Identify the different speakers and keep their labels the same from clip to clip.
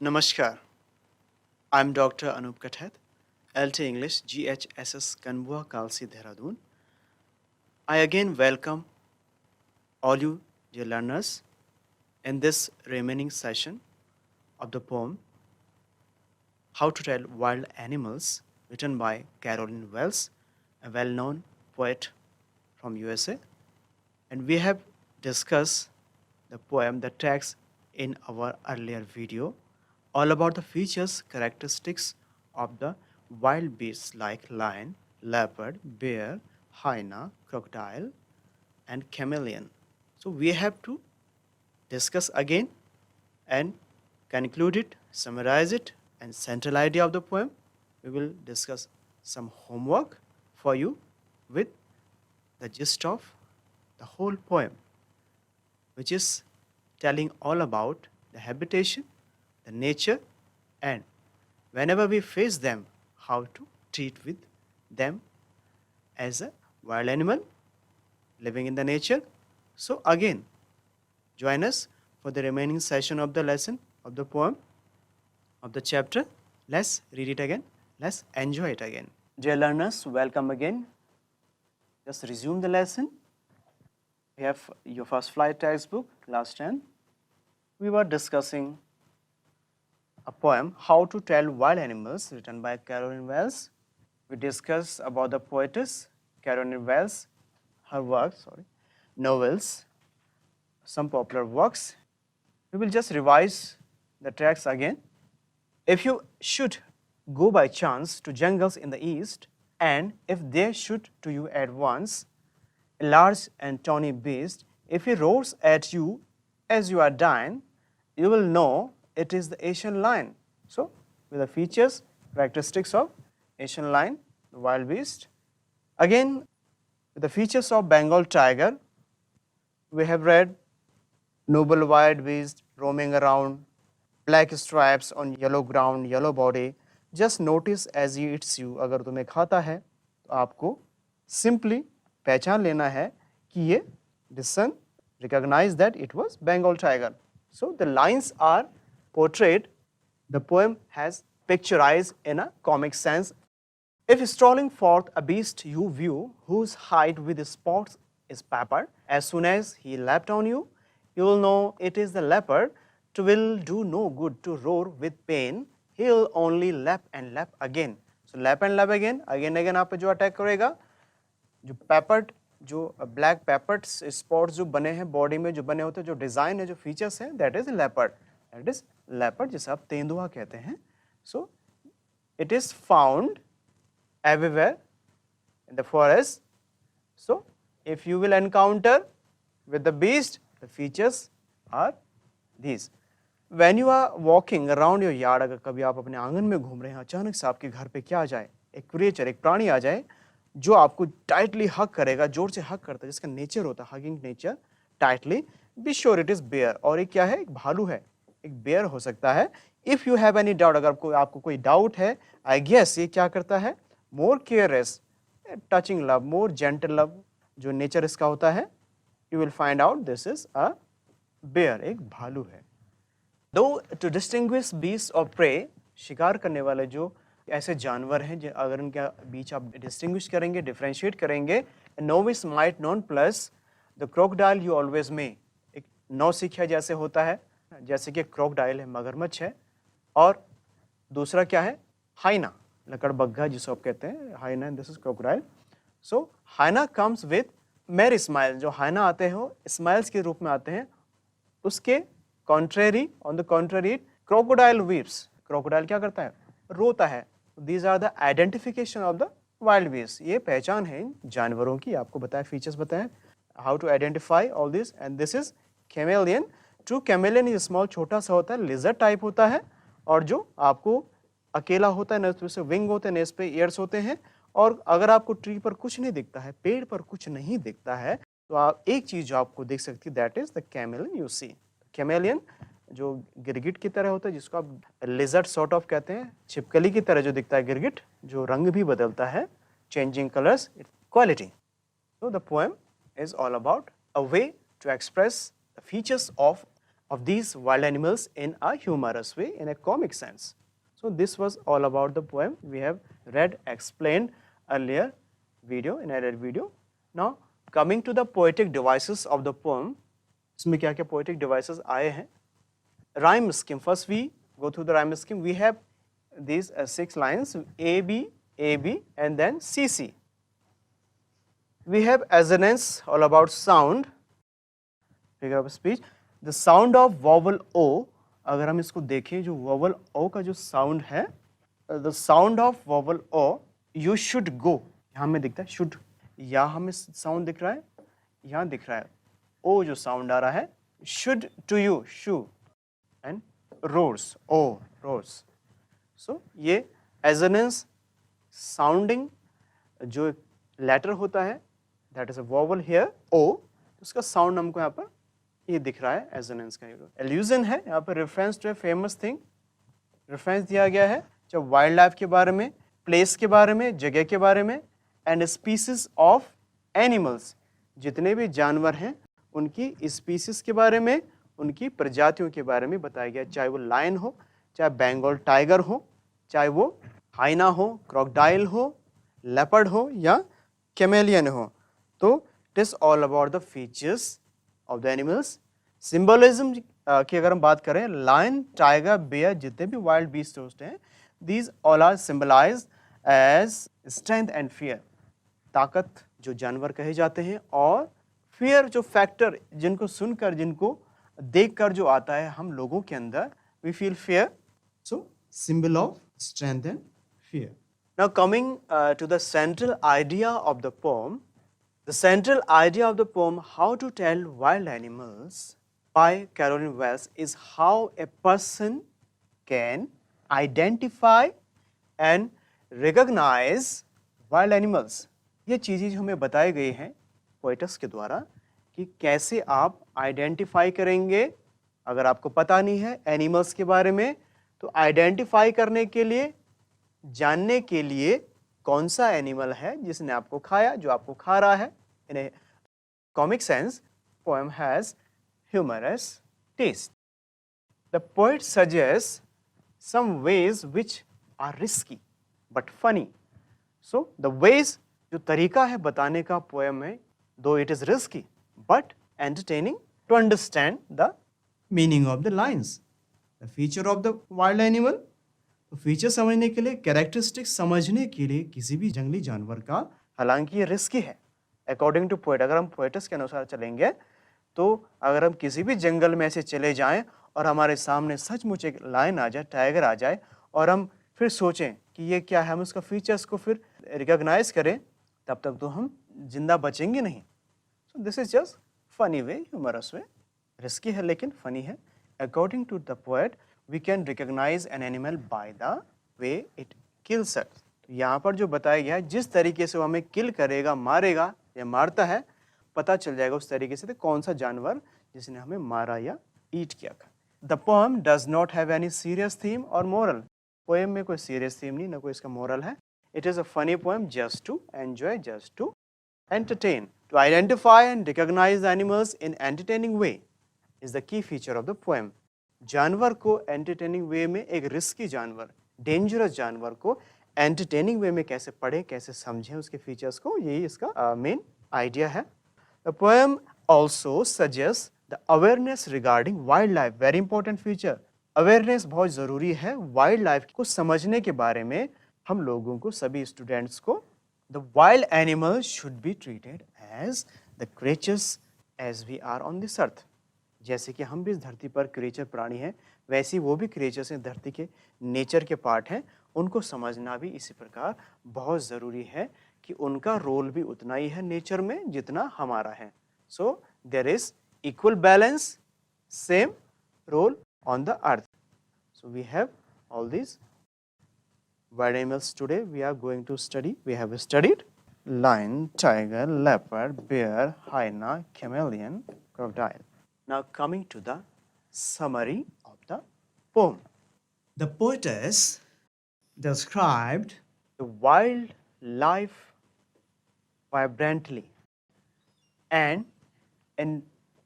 Speaker 1: Namaskar. I'm Dr. Anup Kathet, LT English GHSS Kanbua Kalsi Dehradun. I again welcome all you dear learners in this remaining session of the poem How to Tell Wild Animals, written by Carolyn Wells, a well-known poet from USA. And we have discussed the poem, the text in our earlier video, all about the features, characteristics of the wild beasts like lion, leopard, bear, hyena, crocodile, and chameleon. So we have to discuss again and conclude it, summarize it, and central idea of the poem. We will discuss some homework for you with the gist of the whole poem, which is telling all about the habitation, the nature, and whenever we face them, how to treat with them as a wild animal living in the nature. So again, join us for the remaining session of the lesson, of the poem, of the chapter. Let's read it again. Let's enjoy it again. Dear learners, welcome again. Just resume the lesson. We have your first flight textbook, class 10. We were discussing a poem, How to Tell Wild Animals, written by Carolyn Wells. We discussed about the poetess Carolyn Wells, her works, novels, some popular works. We will just revise the text again. If you should go by chance to jungles in the east, and if there should to you at once a large and tawny beast, if he roars at you as you are dying, you will know it is the Asian lion. So, with the features, characteristics of Asian lion, the wild beast. Again, with the features of Bengal tiger, we have read noble wild beast roaming around, black stripes on yellow ground, yellow body. Just notice as he eats you. अगर तुम्हें खाता है तो आपको simply पहचान लेना है कि ये discern, recognize that it was Bengal tiger. So the lines are portrayed. The poem has picturized in a comic sense. If strolling forth a beast you view, whose hide with spots is peppered, as soon as he leapt on you, you will know it is the leopard. To will do no good to roar with pain, he will only lap and lap again. So lap and lap again आप पे जो attack करेगा, जो peppered, जो black peppered spots जो बने हैं body में, जो बने होते हैं, जो डिज़ाइन है, जो फीचर्स हैं, दैट इज लेपर्ड, जिसे आप तेंदुआ कहते हैं. So it is found everywhere in the forest. So if you will encounter with the beast, the features are these. When you are walking around your yard, अगर कभी आप अपने आंगन में घूम रहे हैं, अचानक से आपके घर पे क्या आ जाए, एक क्रिएचर, एक प्राणी आ जाए जो आपको टाइटली हग करेगा, जोर से हग करता है, जिसका नेचर होता है hugging nature, tightly, be sure it is bear. और एक क्या है, एक भालू है, एक बेयर हो सकता है. If you have any doubt, अगर आपको कोई डाउट है, आई गेस ये क्या करता है, more careless, touching love, more gentle love, जो नेचर इसका होता है, you will find out this is a bear, एक भालू है. दो to distinguish beast of prey, शिकार करने वाले जो ऐसे जानवर हैं, अगर उनके बीच आप डिस्टिंग्विश करेंगे, डिफ्रेंशिएट करेंगे, novice might non plus the crocodile you always में, एक नौसिखिया जैसे होता है, जैसे कि क्रोकोडाइल है, मगरमच्छ है, और दूसरा क्या है, हाइना, लकड़बग्घा जिसे आप कहते हैं, hyena, this is crocodile. So hyena comes with merry smile, जो हाइना आते हैं वो स्माइल्स के रूप में आते हैं. उसके contrary, on the contrary, crocodile weeps, crocodile क्या करता है, रोता है. These are the identification of the wild beast, ये पहचान है इन जानवरों की, आपको बताया, फीचर्स बताएं, how to identify all this. And this is chameleon. True chameleon is small, छोटा सा होता है, लिजर्ड टाइप होता है, और जो आपको अकेला होता है, न से विंग होते हैं, न इस पे ईयर्स होते हैं. और अगर आपको ट्री पर कुछ नहीं दिखता है, पेड़ पर कुछ नहीं दिखता है, तो आप एक चीज जो आपको देख सकती है, that is the chameleon. You see chameleon जो गिरगिट की तरह होता है, जिसको आप लिजर्ड सॉर्ट ऑफ कहते हैं, छिपकली की तरह जो दिखता है गिरगिट, जो रंग भी बदलता है, changing colors, quality. So the poem is all about a way to express the features of of these wild animals in a humorous way, in a comic sense. So this was all about the poem we have read, explained earlier video, in earlier video. Now coming to the poetic devices of the poem, इसमें क्या क्या poetic devices आए हैं? Rhyme scheme. First we go through the rhyme scheme. We have these 6 lines, A, B, and then C, C. We have assonance, all about sound, figure of speech. The sound of vowel O, अगर हम इसको देखें जो vowel O का जो sound है, the sound of vowel O, you should go, यहाँ में दिखता है should, यहाँ हमें sound दिख रहा है, यहाँ दिख रहा है, O जो sound आ रहा है, should to you, shoe, and roars, O, roars. So ये assonance sounding जो letter होता है, that is a vowel here, O, उसका sound हमको यहाँ पर ये दिख रहा है assonance का. Allusion है यहाँ पर, reference to a famous thing, reference दिया गया है जब वाइल्ड लाइफ के बारे में, प्लेस के बारे में, जगह के बारे में, एंड स्पीसीज ऑफ एनिमल्स, जितने भी जानवर हैं उनकी स्पीसीज के बारे में, उनकी प्रजातियों के बारे में बताया गया, चाहे वो लायन हो, चाहे बंगाल टाइगर हो, चाहे वो हाइना हो, क्रोकोडाइल हो, लेपर्ड हो या कैमेलियन हो. तो it is all about the features of the animals. Symbolism की अगर हम बात करें, लायन, टाइगर, बेयर, जितने भी वाइल्ड बीस्ट होते हैं, these all are symbolized as strength and fear. ताकत जो जानवर कहे जाते हैं, और fear जो फैक्टर जिनको सुनकर, जिनको देखकर जो आता है हम लोगों के अंदर, we feel fear. So symbol of strength and fear. Now coming to the central idea of the poem. The central idea of the poem, How to Tell Wild Animals by Caroline Wells, is how a person can identify and recognize wild animals. ये चीज़ें जो हमें बताई गई हैं poets के द्वारा कि कैसे आप आइडेंटिफाई करेंगे. अगर आपको पता नहीं है एनिमल्स के बारे में, तो आइडेंटिफाई करने के लिए, जानने के लिए कौन सा एनिमल है जिसने आपको खाया, जो आपको खा रहा है. In a comic sense, poem has humorous taste. The poet suggests some ways which are risky but funny. So the ways, जो तरीका है बताने का पोएम में, though it is risky but entertaining to understand the meaning of the lines. The feature of the wild animal, तो feature समझने के लिए, कैरेक्टरिस्टिक्स समझने के लिए किसी भी जंगली जानवर का, हालांकि ये रिस्की है अकॉर्डिंग टू पोएट. अगर हम पोएटस के अनुसार चलेंगे तो अगर हम किसी भी जंगल में ऐसे चले जाएं और हमारे सामने सचमुच एक लायन आ जाए, टाइगर आ जाए, और हम फिर सोचें कि ये क्या है, हम उसका फीचर्स को फिर रिकॉग्नाइज करें, तब तक तो हम जिंदा बचेंगे नहीं. So this is just funny way, humorous way. Risky है लेकिन फनी है. According to the poet, we can recognise an animal by the way it kills us. यहाँ पर जो बताया गया है, जिस तरीके से वो हमें किल करेगा, मारेगा या मारता है, पता चल जाएगा उस तरीके से कौन सा जानवर जिसने हमें मारा या ईट किया था. The poem does not have any serious theme और मोरल. पोएम में कोई सीरियस थीम नहीं, ना कोई इसका मोरल है. It is a funny poem just to enjoy, just to entertain. To identify and recognise the animals in entertaining way is the key feature of the poem. जानवर को entertaining वे में, एक risky जानवर, डेंजरस जानवर को entertaining वे में कैसे पढ़े, कैसे समझें उसके फीचर्स को, यही इसका मेन आइडिया है. The poem also suggests the awareness regarding wildlife, very important feature. Awareness बहुत ज़रूरी है वाइल्ड लाइफ को समझने के बारे में. हम लोगों को, सभी स्टूडेंट्स को, the wild animals should be treated as the creatures as we are on this earth. जैसे कि हम भी इस धरती पर क्रिएचर प्राणी हैं, वैसे वो भी क्रिएचर्स हैं, धरती के नेचर के पार्ट हैं. उनको समझना भी इसी प्रकार बहुत ज़रूरी है कि उनका रोल भी उतना ही है नेचर में जितना हमारा है. So there is equal balance, same role on the earth. So we have all these wild animals today. We are going to study. We have studied lion, tiger, leopard, bear, hyena, chameleon, crocodile. Now coming to the summary of the poem. The poetess described the wild life vibrantly and in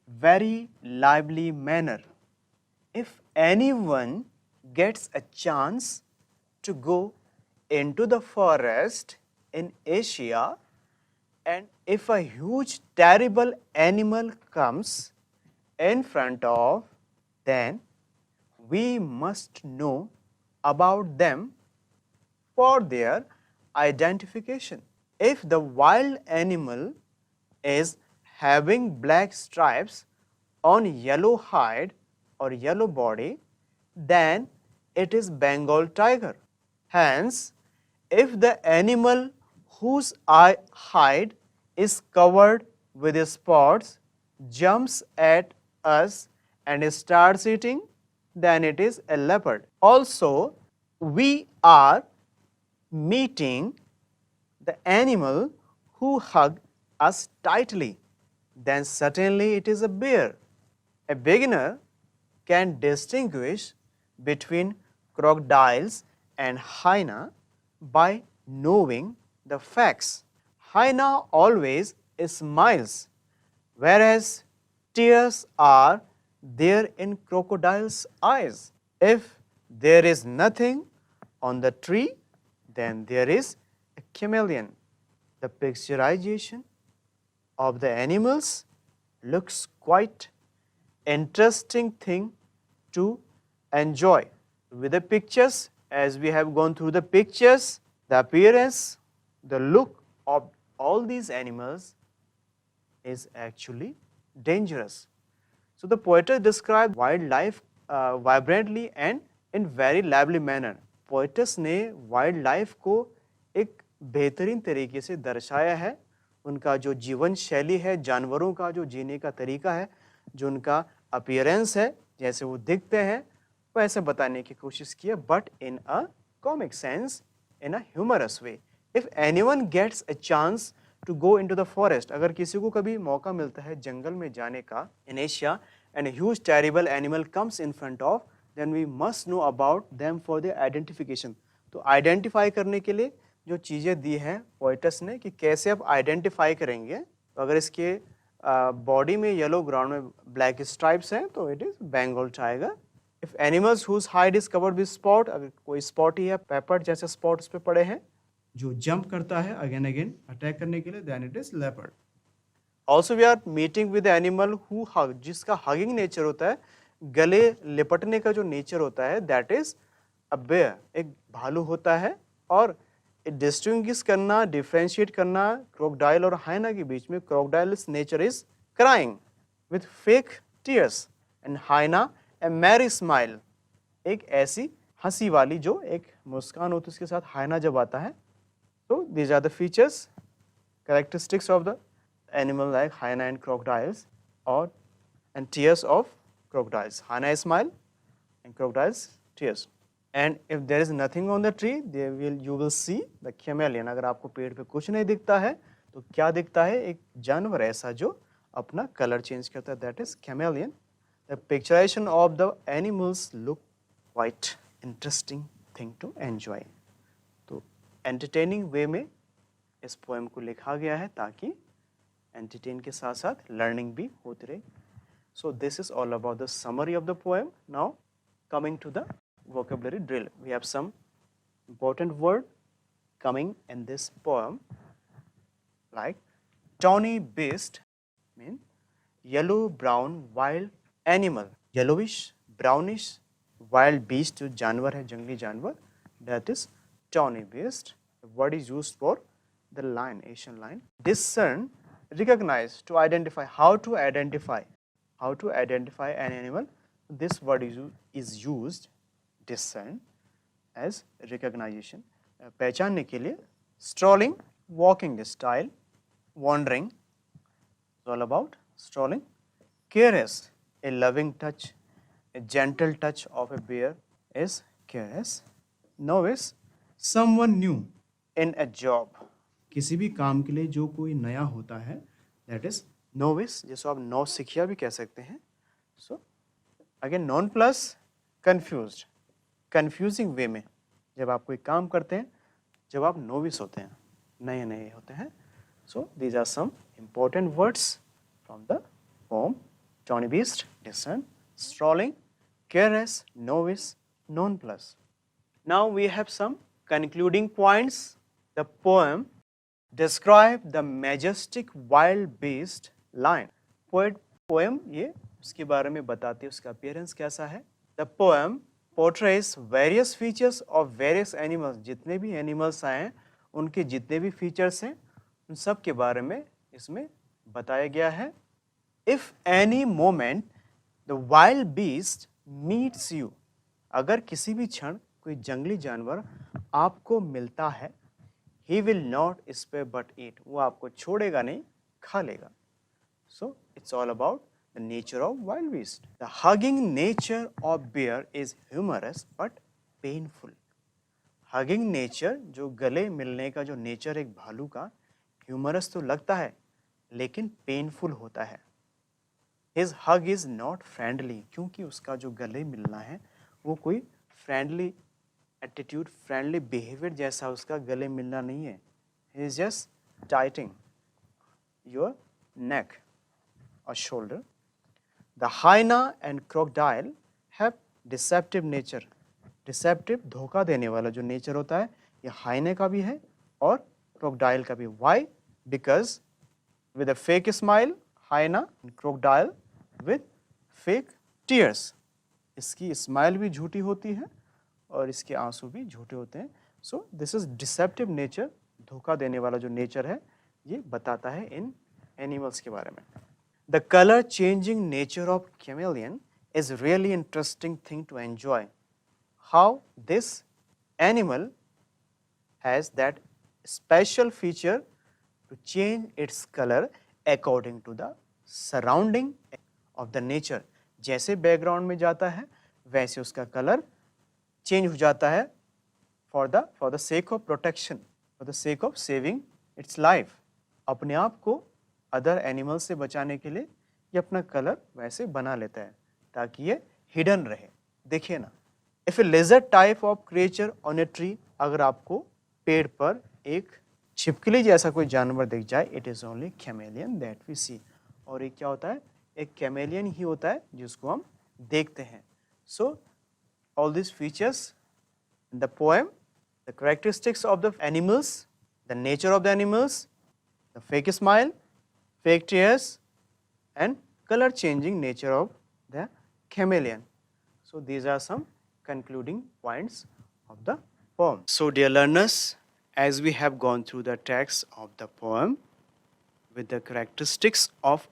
Speaker 1: very lively manner. if anyone gets a chance to go into the forest in Asia, and if a huge terrible animal comes in front of, then we must know about them for their identification. If the wild animal is having black stripes on yellow hide or yellow body, then it is Bengal tiger. Hence, if the animal whose hide is covered with spots jumps at us and starts eating, then it is a leopard. Also, we are meeting the animal who hug us tightly, then certainly it is a bear. A beginner can distinguish between crocodiles and hyena by knowing the facts. Hyena always smiles, whereas tears are there in crocodile's eyes. If there is nothing on the tree, then there is a chameleon. The picturization of the animals looks quite interesting thing to enjoy. With the pictures, as we have gone through the pictures, the appearance, the look of all these animals is actually dangerous. So the poetess described wildlife vibrantly and in very lively manner. Poets ने wild life को एक बेहतरीन तरीके से दर्शाया है. उनका जो जीवन शैली है, जानवरों का जो जीने का तरीका है, जो उनका अपीयरेंस है, जैसे वो दिखते हैं, वैसे बताने की कोशिश की है, but in a comic sense, in a humorous way. If anyone gets a chance to go into the forest, अगर किसी को कभी मौका मिलता है जंगल में जाने का in Asia, and huge terrible animal comes in front of, then we must know about them for their identification. तो आइडेंटिफाई करने के लिए जो चीज़ें दी हैं पोएटस ने कि कैसे आप आइडेंटिफाई करेंगे, तो अगर इसके बॉडी में येलो ग्राउंड में ब्लैक स्ट्राइप्स हैं तो it is Bengal tiger. If animals whose hide is covered with spot, अगर कोई स्पॉट ही है, पेपर जैसे स्पॉट उस पर पड़े हैं जो जंप करता है अगेन अगेन अटैक करने के लिए, then it is leopard. Also we are meeting with animal who hug, जिसका हगिंग नेचर होता है, गले लिपटने का जो नेचर होता है, दैट इज अ बेयर, एक भालू होता है. और डिस्टिंग्विश करना, डिफ्रेंशिएट करना क्रोकोडाइल और हाइना के बीच में, crocodiles nature is crying with fake tears and hyena a merry smile, एक ऐसी हंसी वाली जो एक मुस्कान होती है उसके साथ हाइना जब आता है. तो these are the features, characteristics of the animal like hyena and crocodiles और and tears of crocodiles. Hyena smile and crocodiles tears. And if there is nothing on the tree, you will see the chameleon. अगर आपको पेड़ पे कुछ नहीं दिखता है तो क्या दिखता है, एक जानवर ऐसा जो अपना कलर चेंज करता है, that is chameleon. The picturization of the animals look quite interesting thing to enjoy. तो entertaining way में इस पोएम को लिखा गया है ताकि entertain के साथ साथ learning भी होती रहे. So this is all about the summary of the poem. Now coming to the vocabulary drill. We have some important word coming in this poem like tawny beast mean yellow brown wild animal. Yellowish brownish wild beast जो जानवर है, जंगली जानवर, that is tawny beast. The word is used for the lion, Asian lion. Discern, recognize, to identify. How to identify? How to identify an animal? This word is used, discern, as recognition. पहचानने के लिए. Strolling, walking style. Wandering, it's all about strolling. Caress, a loving touch, a gentle touch of a bear is caress. Novice, someone new in a job. किसी भी काम के लिए जो कोई नया होता है, that is novice, जिसको आप नौसिखिया भी कह सकते हैं. So again non plus confused, confusing way में जब आप कोई काम करते हैं, जब आप नोविस होते हैं, नए नए होते हैं. So these are some important words from the poem. Tawny beast, discern, strolling, caress, novice, non-plus. Now we have some concluding points. The poem describe the majestic wild beast lion. Poem ये उसके बारे में बताती है, उसका appearance कैसा है. The poem portrays various features of various animals. जितने भी animals आए हैं उनके जितने भी features हैं उन सब के बारे में इसमें बताया गया है. If any moment the wild beast meets you, अगर किसी भी क्षण कोई जंगली जानवर आपको मिलता है, he will not spare but eat, वो आपको छोड़ेगा नहीं, खा लेगा. So it's all about the nature of wild beast. The hugging nature of bear is humorous but painful. Hugging nature, जो गले मिलने का जो नेचर एक भालू का, humorous तो लगता है लेकिन painful होता है. His hug is not friendly, क्योंकि उसका जो गले मिलना है वो कोई friendly attitude, friendly behavior जैसा उसका गले मिलना नहीं है. He is just tightening your neck or shoulder. The hyena and crocodile have deceptive nature. Deceptive धोखा देने वाला जो nature होता है ये hyena का भी है और crocodile का भी. Why? Because with a fake smile, hyena and crocodile with fake tears. इसकी स्माइल भी झूठी होती है और इसके आंसू भी झूठे होते हैं. सो दिस इज डिसेप्टिव नेचर, धोखा देने वाला जो नेचर है ये बताता है इन एनिमल्स के बारे में. The colour changing nature of chameleon is really interesting thing to enjoy. How this animal has that special feature to change its colour according to the surrounding of the nature. जैसे background में जाता है वैसे उसका colour change हो जाता है for the sake of protection, for the sake of saving it's life. अपने आप को अदर एनिमल से बचाने के लिए ये अपना कलर वैसे बना लेता है ताकि ये हिडन रहे, देखिए ना. If A लेजर्ड type of creature on a tree, अगर आपको पेड़ पर एक छिपकली जैसा कोई जानवर दिख जाए, it is only chameleon that we see. और ये क्या होता है, एक कैमेलियन ही होता है जिसको हम देखते हैं. सो all these features in the poem, the characteristics of the animals, the nature of the animals, the fake smile, fake tears, and color changing nature of the chameleon. So these are some concluding points of the poem. So dear learners, as we have gone through the text of the poem with the characteristics of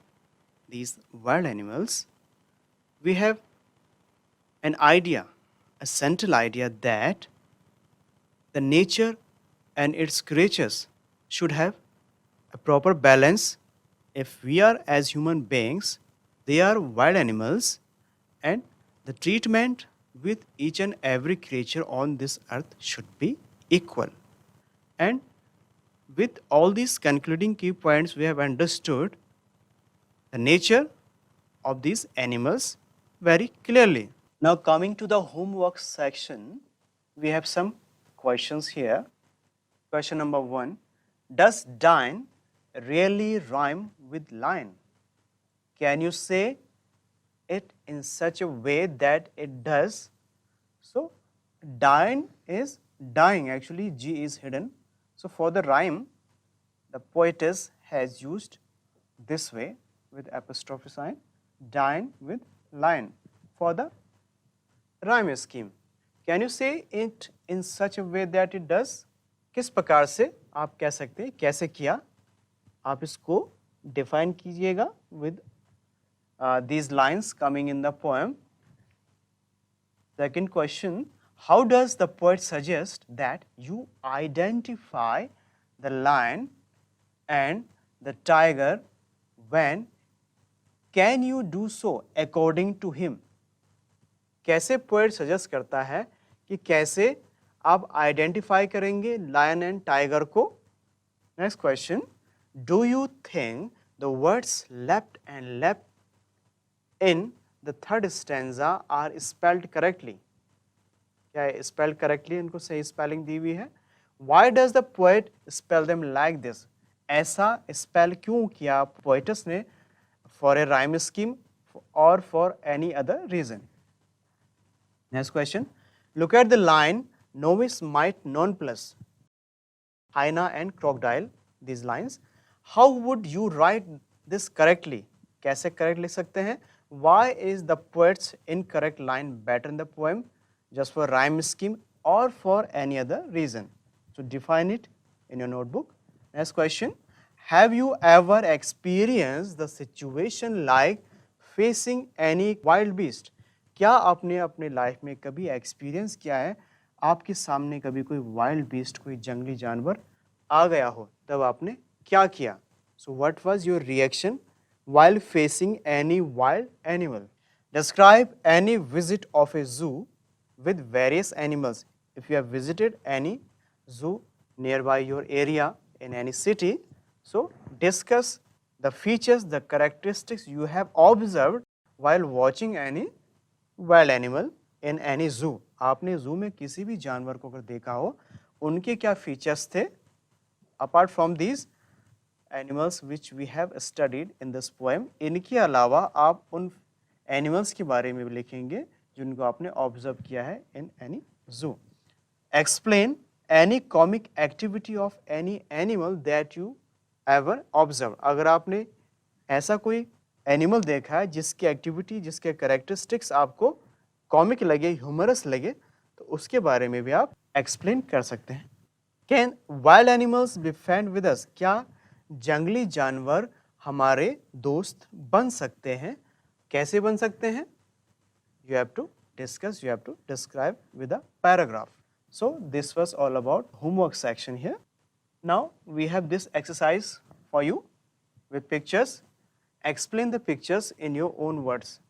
Speaker 1: these wild animals, we have an idea, a central idea that the nature and its creatures should have a proper balance. If we are as human beings, they are wild animals, and the treatment with each and every creature on this earth should be equal. And with all these concluding key points, we have understood the nature of these animals very clearly. Now coming to the homework section, we have some questions here. Question number 1, does dine really rhyme with lion? Can you say it in such a way that it does? So dine is dying, actually G is hidden. So for the rhyme, the poetess has used this way with apostrophe sign, dine with lion for the rhyme scheme. Can you say it in such a way that it does? किस प्रकार से आप कह सकते हैं, कैसे किया, आप इसको define कीजिएगा with these lines coming in the poem. Second question, how does the poet suggest that you identify the lion and the tiger when can you do so according to him? कैसे poet suggest करता है कि कैसे आप identify करेंगे lion and tiger को. Next question, do you think the words left and left in the third stanza are spelled correctly? क्या spelled correctly, इनको सही स्पेलिंग दी हुई है. Why does the poet spell them like this? ऐसा spell क्यों किया पोएटस ने, फॉर ए राइम स्कीम और for any other reason? Next question. Look at the line novice might non plus hyena and crocodile, these lines. How would you write this correctly? कैसे correct लिख सकते हैं? Why is the poet's incorrect line better in the poem? Just for rhyme scheme or for any other reason? So define it in your notebook. Next question. Have you ever experienced the situation like facing any wild beast? क्या आपने अपने life में कभी experience किया है आपके सामने कभी कोई वाइल्ड बीस्ट कोई जंगली जानवर आ गया हो तब आपने क्या किया? So what was your reaction while facing any wild animal? Describe any visit of a zoo with various animals. If you have visited any zoo nearby your area in any city, so discuss the features, the characteristics you have observed while watching any wild animal in any zoo. आपने zoo में किसी भी जानवर को अगर देखा हो उनके क्या फीचर्स थे apart from these animals which we have studied in this poem. इनके अलावा आप उन animals के बारे में भी लिखेंगे जिनको आपने ऑब्जर्व किया है in any zoo. Explain any comic activity of any animal that you ever observed. अगर आपने ऐसा कोई एनिमल देखा है जिसकी एक्टिविटी जिसके कैरेक्टरिस्टिक्स आपको कॉमिक लगे ह्यूमरस लगे तो उसके बारे में भी आप एक्सप्लेन कर सकते हैं. Can wild animals be friend with us? क्या जंगली जानवर हमारे दोस्त बन सकते हैं? कैसे बन सकते हैं? You have to discuss, you have to describe with a paragraph. So this was all about homework section here. Now we have this exercise for you with pictures. Explain the pictures in your own words.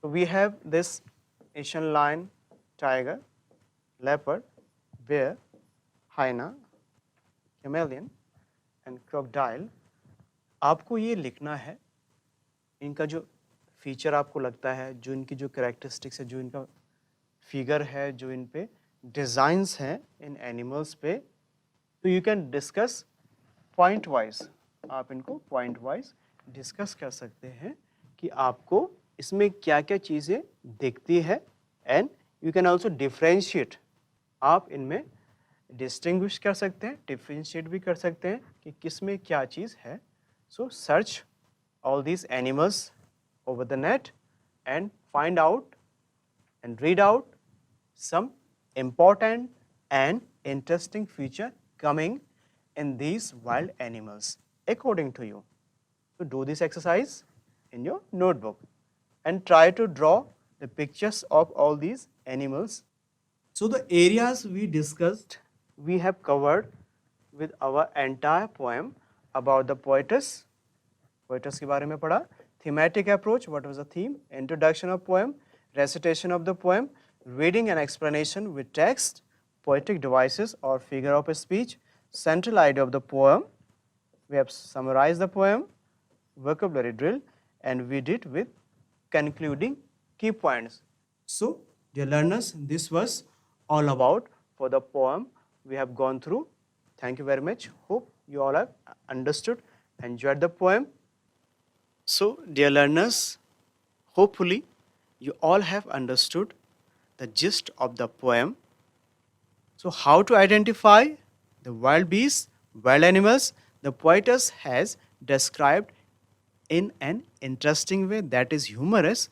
Speaker 1: So we have this Asian lion, tiger, leopard, bear, hyena, chameleon and crocodile. आपको ये लिखना है इनका जो feature आपको लगता है जो इनकी जो कैरेक्टरिस्टिक्स है जो इनका फिगर है जो इन पे डिज़ाइंस हैं इन एनिमल्स पे तो you can discuss point wise. आप इनको पॉइंट वाइज डिस्कस कर सकते हैं कि आपको इसमें क्या क्या चीज़ें दिखती है and you can also differentiate. आप इनमें डिस्टिंग्विश कर सकते हैं डिफ्रेंशिएट भी कर सकते हैं कि किस में क्या चीज़ है. सो search all these animals over the net and find out and read out some important and interesting feature coming in these wild animals according to you. So do this exercise in your notebook and try to draw the pictures of all these animals. So the areas we discussed, we have covered with our entire poem about the poetess. Poetess के बारे में पढ़ा. Thematic approach, what was the theme? Introduction of poem, recitation of the poem, reading and explanation with text, poetic devices or figure of speech, central idea of the poem. We have summarized the poem, vocabulary drill, and we did with concluding key points. So, dear learners, this was all about for the poem we have gone through. Thank you very much. Hope you all have understood, enjoyed the poem. So, dear learners, hopefully you all have understood the gist of the poem. So, how to identify the wild beasts, wild animals? The poetess has described in an interesting way that is humorous,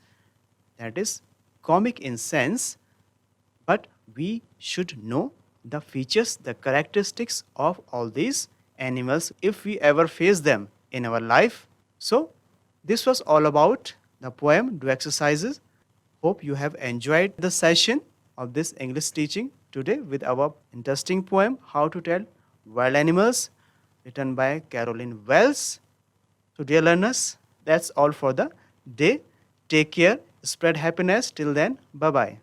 Speaker 1: that is comic in sense, but we should know the features, the characteristics of all these animals if we ever face them in our life. So, this was all about the poem. Do exercises. Hope you have enjoyed the session of this English teaching today with our interesting poem, How to Tell Wild Animals, written by Caroline Wells. So dear learners, that's all for the day. Take care, spread happiness. Till then, bye-bye.